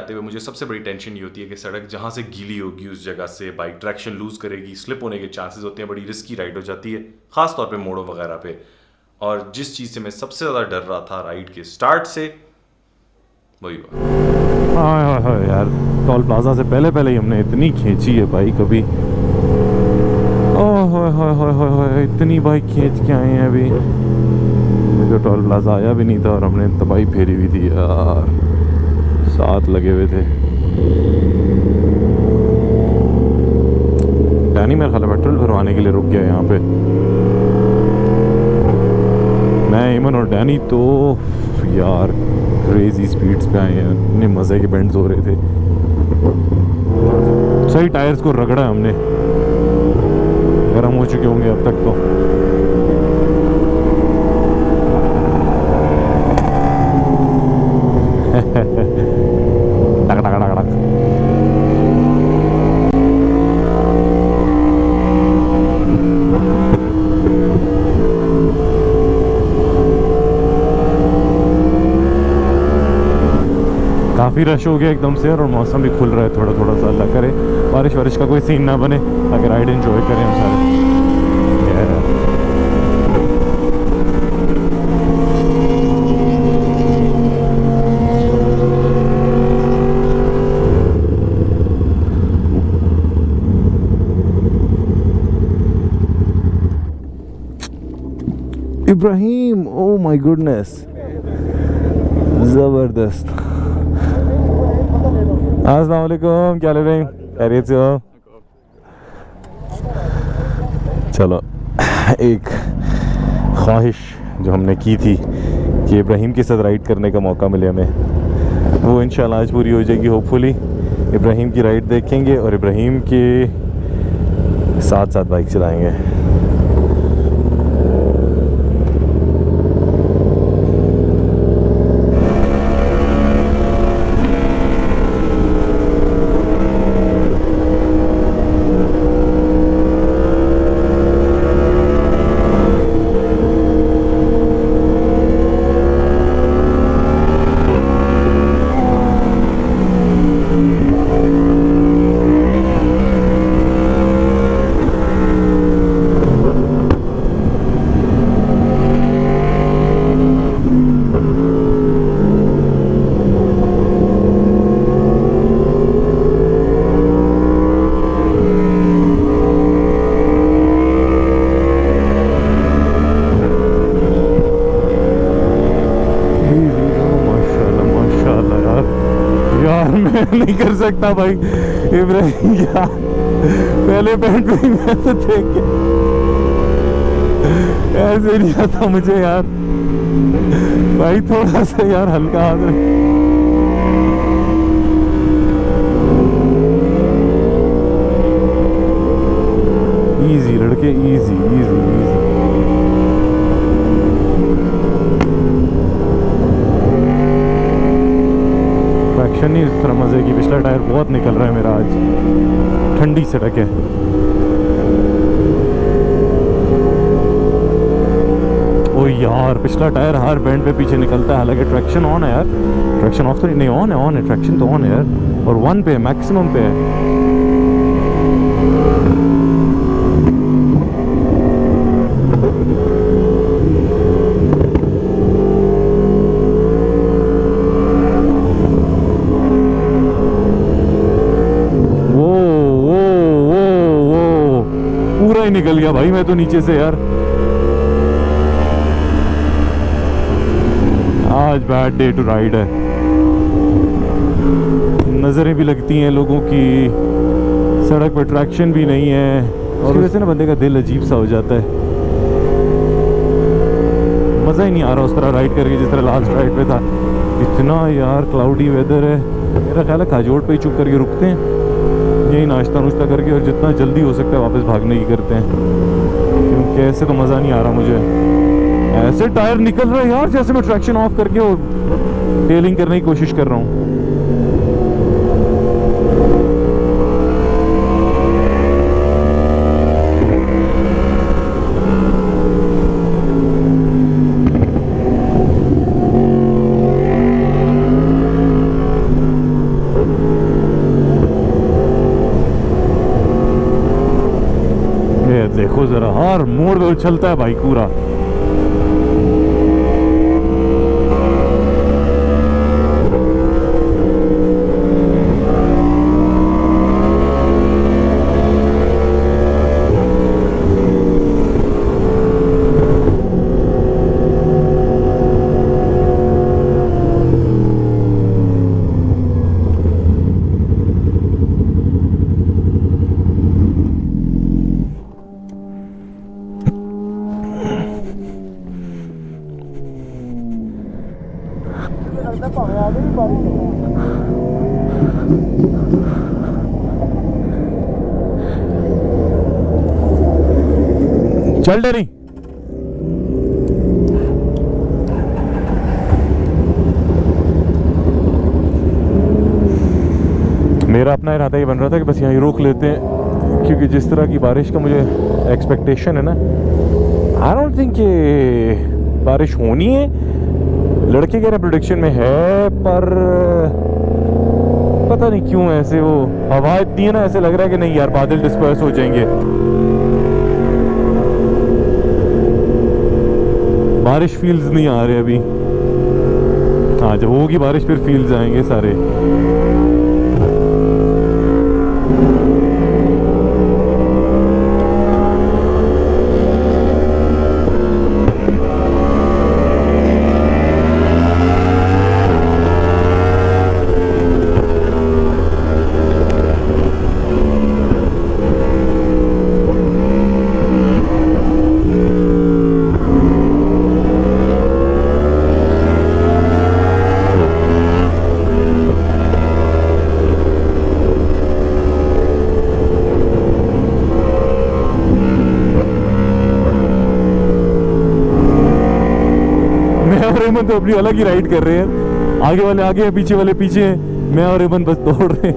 आते हुए मुझे सबसे बड़ी टेंशन ये होती है कि सड़क जहाँ से गीली होगी उस जगह से बाइक ट्रैक्शन लूज़ करेगी, स्लिप होने के चांसेस होते हैं, बड़ी रिस्की राइड हो जाती है ख़ास तौर पे मोड़ों वगैरह पे। और जिस चीज़ से मैं सबसे ज़्यादा डर रहा था राइड के स्टार्ट से, वही हुआ। हाँ यार, टोल प्लाजा से पहले पहले ही हमने इतनी खींची है बाइक अभी। ओह हो, इतनी बाइक खींच के आए हैं अभी। तो टोल प्लाजा आया भी नहीं था और हमने तबाही फेरी हुई थी यार, साथ लगे हुए थे। डैनी मेरा ख्याल पेट्रोल भरवाने के लिए रुक गया यहाँ पे। मैं, ईमन और डैनी तो यार क्रेजी स्पीड्स पे आए हैं, इतने मज़े के बेंड्स हो रहे थे। सही टायर्स को रगड़ा हमने, गर्म हो चुके होंगे अब तक तो। टक टक टक टक। काफ़ी रश हो गया एकदम से और मौसम भी खुल रहा है थोड़ा थोड़ा सा। अल्लाह करे बारिश वारिश का कोई सीन ना बने, अगर राइड एंजॉय करें हम सारे। इब्राहिम, ओ माय गुडनेस, ज़बरदस्त। अस्सलाम वालेकुम, क्या ले रहे हैं? खैरियत से हो? चलो, एक ख्वाहिश जो हमने की थी कि इब्राहिम के साथ राइड करने का मौका मिले हमें, वो इंशाल्लाह आज पूरी हो जाएगी होपफुली। इब्राहिम की राइड देखेंगे और इब्राहिम के साथ साथ बाइक चलाएंगे। नहीं कर सकता भाई इब्राहिम यार, पहले बैंड में मैं तो देख के ऐसे नहीं आता मुझे यार। भाई थोड़ा सा यार हल्का हाथ में। इजी लड़के, इजी इजी इजी। ट्रैक्शन नहीं इस तरह मज़े की। पिछला टायर बहुत निकल रहा है मेरा आज, ठंडी सड़क है। ओ यार, पिछला टायर हर बैंड पे पीछे निकलता है। हालांकि ट्रैक्शन ऑन है यार, ट्रैक्शन ऑफ तो नहीं, ऑन है, ट्रैक्शन तो ऑन है यार, और 1 पे मैक्सिमम पे है। निकल गया भाई मैं तो नीचे से यार। आज बैड डे टू राइड है। नज़रें भी लगती हैं लोगों की, सड़क पर ट्रैक्शन भी नहीं है, और वैसे ना बंदे का दिल अजीब सा हो जाता है। मज़ा ही नहीं आ रहा उस तरह राइड करके जिस तरह लास्ट राइड पे था। इतना यार क्लाउडी वेदर है। मेरा ख्याल है काजोड़ पे ही चुप करके रुकते हैं, यही नाश्ता नुश्ता करके, और जितना जल्दी हो सकता है वापस भागने की करते हैं, क्योंकि ऐसे तो मज़ा नहीं आ रहा मुझे। ऐसे टायर निकल रहे हैं यार जैसे मैं ट्रैक्शन ऑफ करके वो टेलिंग करने की कोशिश कर रहा हूँ। देखो जरा, हर मोड़ पे उछलता है बाइक पूरा। चल डरी। मेरा अपना इरादा ये बन रहा था कि बस यहीं रोक लेते हैं, क्योंकि जिस तरह की बारिश का मुझे एक्सपेक्टेशन है ना, आई डोंट थिंक कि बारिश होनी है। लड़के कह रहे प्रोडिक्शन में है, पर पता नहीं क्यों ऐसे वो हवा इतनी है ना, ऐसे लग रहा है कि नहीं यार बादल डिस्पर्स हो जाएंगे। बारिश फील्स नहीं आ रहे अभी। हाँ, जब होगी बारिश फिर फील्स आएंगे सारे। तो अपनी अलग ही राइड कर रहे हैं, आगे वाले आगे हैं, पीछे वाले पीछे हैं, मैं और रेमन बस दौड़ रहे हैं।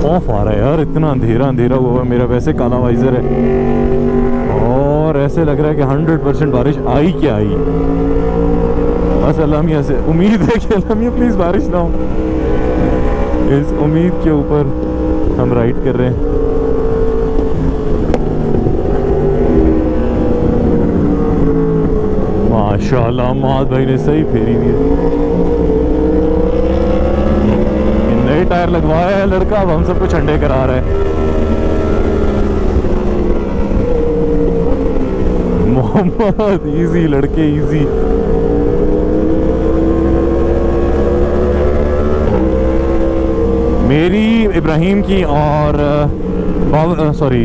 खौफ आ रहा है यार, इतना अंधेरा अंधेरा हुआ है, मेरा वैसे काला वाइजर है और ऐसे लग रहा है कि 100% बारिश आई क्या आई। बस अल्लामिया से उम्मीद है कि अल्लामिया प्लीज बारिश ना हो, इस उम्मीद के ऊपर हम राइड कर रहे हैं। माशाल्लाह माद भाई ने सही फेरी दी है। नए टायर लगवाया है लड़का, अब हम सबको ठंडे करा रहा है। मोहम्मद इजी लड़के इजी। मेरी, इब्राहिम की और सॉरी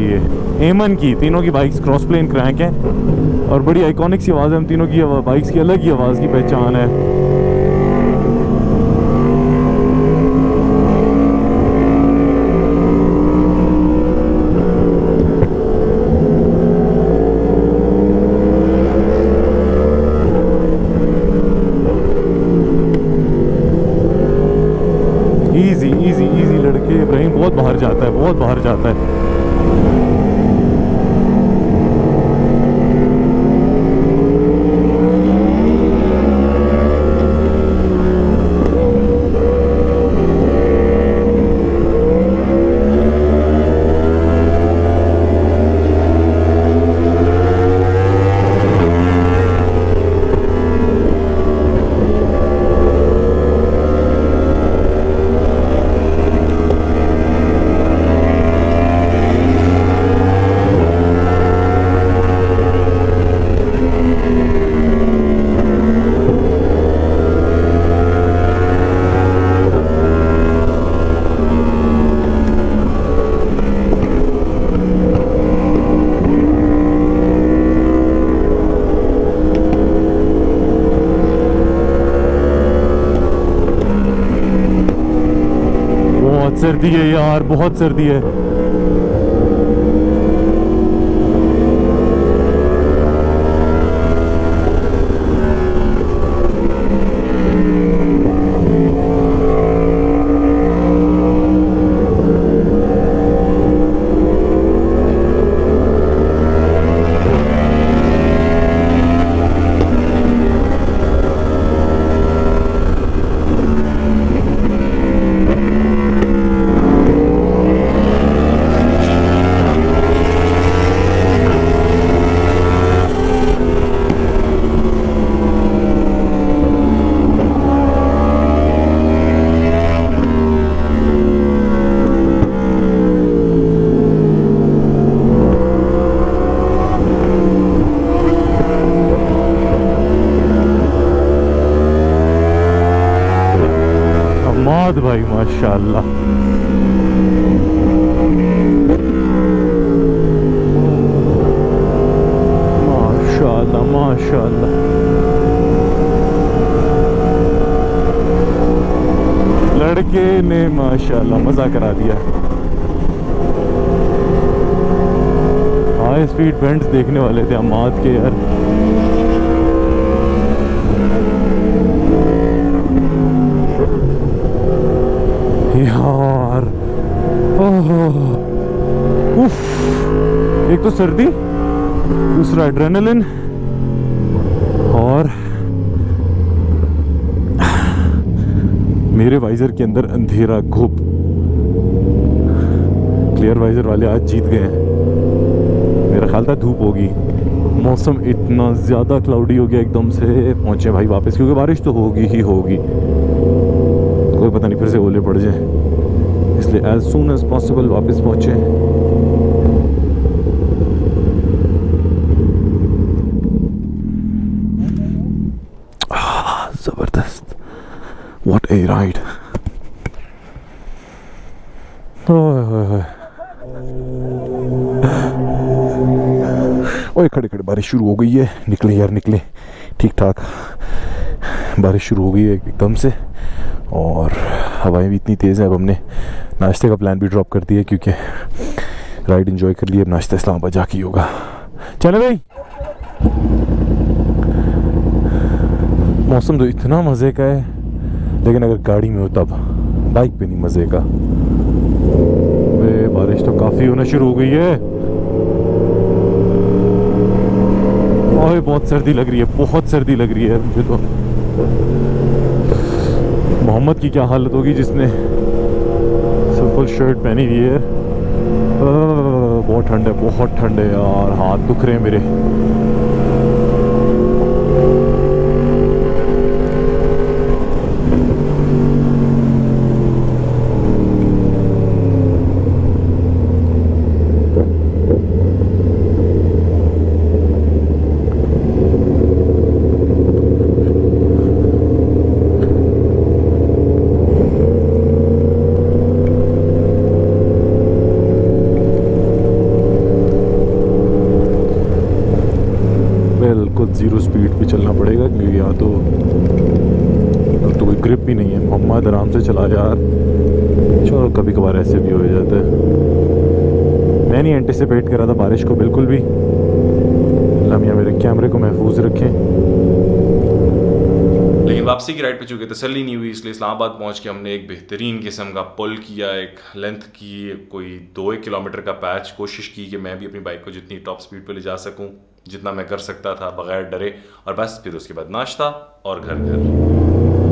एमन की, तीनों की बाइक्स क्रॉस प्लेन क्रैंक हैं और बड़ी आइकॉनिक सी आवाज़ है। हम तीनों की बाइक्स की अलग ही आवाज़ की पहचान है। इजी इजी इजी लड़के। इब्राहिम बहुत बाहर जाता है, बहुत बाहर जाता है। सर्दी है यार, बहुत सर्दी है। माद भाई माशाल्लाह। माशाल्लाह माशाल्लाह। लड़के ने माशाल्लाह मजा करा दिया। हाई स्पीड बेंड्स देखने वाले थे अम्माद के यार। यार उफ, एक तो सर्दी, दूसरा एड्रेनलिन, और मेरे वाइजर के अंदर अंधेरा घुप। क्लियर वाइजर वाले आज जीत गए हैं। मेरा ख्याल था धूप होगी, मौसम इतना ज़्यादा क्लाउडी हो गया, एकदम से पहुंचे भाई वापस, क्योंकि बारिश तो होगी ही होगी, कोई पता नहीं फिर से ओले पड़ जाए, इसलिए एज सून एज पॉसिबल वापस पहुंचे। जबरदस्त, व्हाट ए राइड। ओए खड़े खड़े, बारिश शुरू हो गई है, निकले यार निकले, ठीक ठाक बारिश शुरू हो गई है एकदम से, और हवाएं भी इतनी तेज़ हैं। अब हमने नाश्ते का प्लान भी ड्रॉप कर दिया, क्योंकि राइड एंजॉय कर लिए, अब नाश्ता इस्लामाबाद जाके ही होगा। चले भाई, मौसम तो इतना मज़े का है, लेकिन अगर गाड़ी में हो तब, बाइक पे नहीं मज़े का। बारिश तो काफ़ी होना शुरू हो गई है, और बहुत सर्दी लग रही है, बहुत सर्दी लग रही है मुझे तो। मोहम्मद की क्या हालत होगी जिसने सिंपल शर्ट पहनी हुई है। बहुत ठंड है, बहुत ठंड है यार, हाथ दुख रहे हैं मेरे। ज़ीरो स्पीड पे चलना पड़ेगा, क्योंकि यहाँ तो कोई ग्रिप भी नहीं है। मोहम्मद आराम से चला यार, चलो कभी कभार ऐसे भी हो जाता है। मैं नहीं एंटिसिपेट कर रहा था बारिश को बिल्कुल भी। लम्हा मेरे कैमरे को महफूज रखें। लेकिन वापसी की राइड पे चूँकि तसल्ली नहीं हुई, इसलिए इस्लामाबाद पहुँच के हमने एक बेहतरीन किस्म का पुल किया, एक लेंथ की कोई 2-1 किलोमीटर का पैच। कोशिश की कि मैं भी अपनी बाइक को जितनी टॉप स्पीड पे ले जा सकूं, जितना मैं कर सकता था बगैर डरे, और बस फिर उसके बाद नाश्ता और घर।